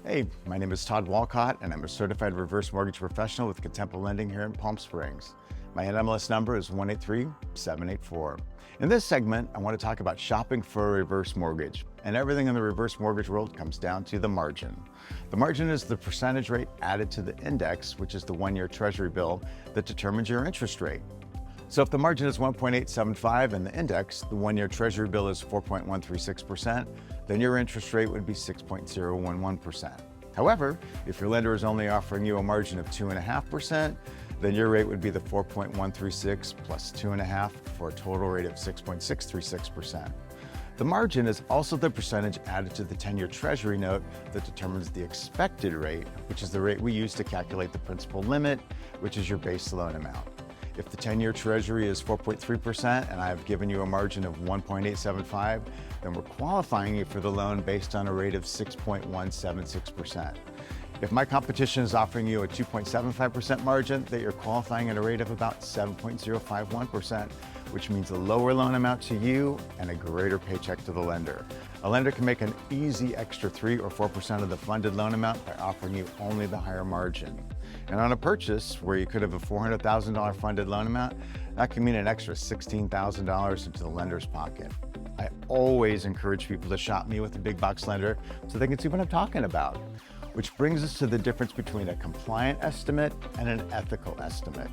Hey, my name is Todd Walcott, and I'm a certified reverse mortgage professional with Contempo Lending here in Palm Springs. My NMLS number is 183784. In this segment, I want to talk about shopping for a reverse mortgage. And everything in the reverse mortgage world comes down to the margin. The margin is the percentage rate added to the index, which is the one-year treasury bill that determines your interest rate. So if the margin is 1.875 and the index, the one-year treasury bill is 4.136%, then your interest rate would be 6.011%. However, if your lender is only offering you a margin of 2.5%, then your rate would be the 4.136 plus 2.5 for a total rate of 6.636%. The margin is also the percentage added to the 10-year treasury note that determines the expected rate, which is the rate we use to calculate the principal limit, which is your base loan amount. If the 10-year treasury is 4.3% and I have given you a margin of 1.875, then we're qualifying you for the loan based on a rate of 6.176%. If my competition is offering you a 2.75% margin, that you're qualifying at a rate of about 7.051%, which means a lower loan amount to you and a greater paycheck to the lender. A lender can make an easy extra 3 or 4% of the funded loan amount by offering you only the higher margin. And on a purchase where you could have a $400,000 funded loan amount, that can mean an extra $16,000 into the lender's pocket. I always encourage people to shop me with a big box lender so they can see what I'm talking about. Which brings us to the difference between a compliant estimate and an ethical estimate.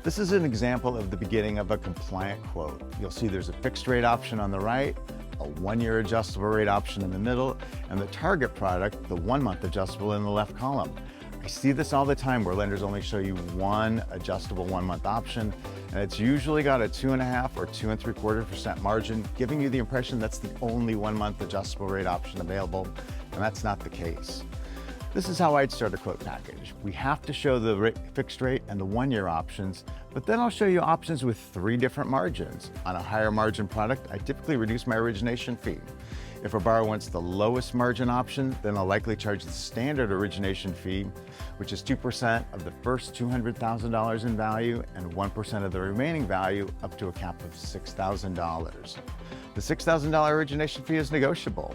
This is an example of the beginning of a compliant quote. You'll see there's a fixed rate option on the right, a one-year adjustable rate option in the middle, and the target product, the 1-month adjustable in the left column. I see this all the time where lenders only show you one adjustable 1-month option, and it's usually got a 2.5 or 2.75% margin, giving you the impression that's the only 1-month adjustable rate option available, and that's not the case. This is how I'd start a quote package. We have to show the fixed rate and the 1-year options, but then I'll show you options with 3 different margins. On a higher margin product, I typically reduce my origination fee. If a borrower wants the lowest margin option, then I'll likely charge the standard origination fee, which is 2% of the first $200,000 in value and 1% of the remaining value up to a cap of $6,000. The $6,000 origination fee is negotiable.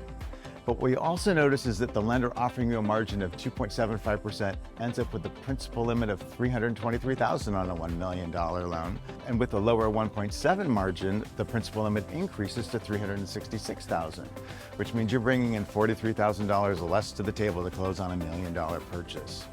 But what we also notice is that the lender offering you a margin of 2.75% ends up with a principal limit of $323,000 on a $1 million loan. And with a lower 1.7 margin, the principal limit increases to $366,000, which means you're bringing in $43,000 less to the table to close on a $1 million purchase.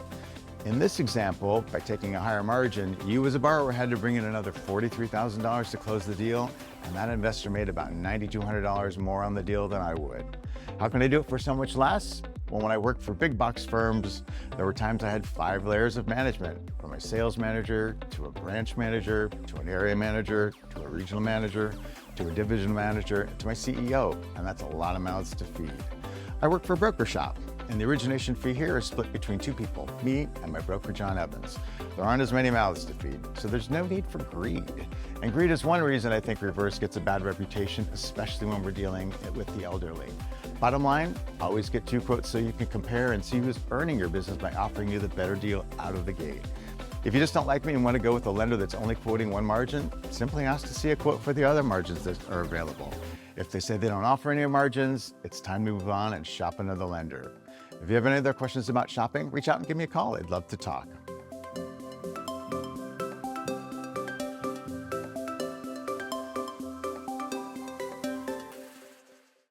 In this example, by taking a higher margin, you as a borrower had to bring in another $43,000 to close the deal, and that investor made about $9,200 more on the deal than I would. How can I do it for so much less? Well, when I worked for big box firms, there were times I had 5 layers of management, from a sales manager, to a branch manager, to an area manager, to a regional manager, to a division manager, to my CEO, and that's a lot of mouths to feed. I work for a broker shop, and the origination fee here is split between 2 people, me and my broker, John Evans. There aren't as many mouths to feed, so there's no need for greed. And greed is one reason I think reverse gets a bad reputation, especially when we're dealing with the elderly. Bottom line, always get 2 quotes so you can compare and see who's earning your business by offering you the better deal out of the gate. If you just don't like me and want to go with a lender that's only quoting 1 margin, simply ask to see a quote for the other margins that are available. If they say they don't offer any margins, it's time to move on and shop another lender. If you have any other questions about shopping, reach out and give me a call. I'd love to talk.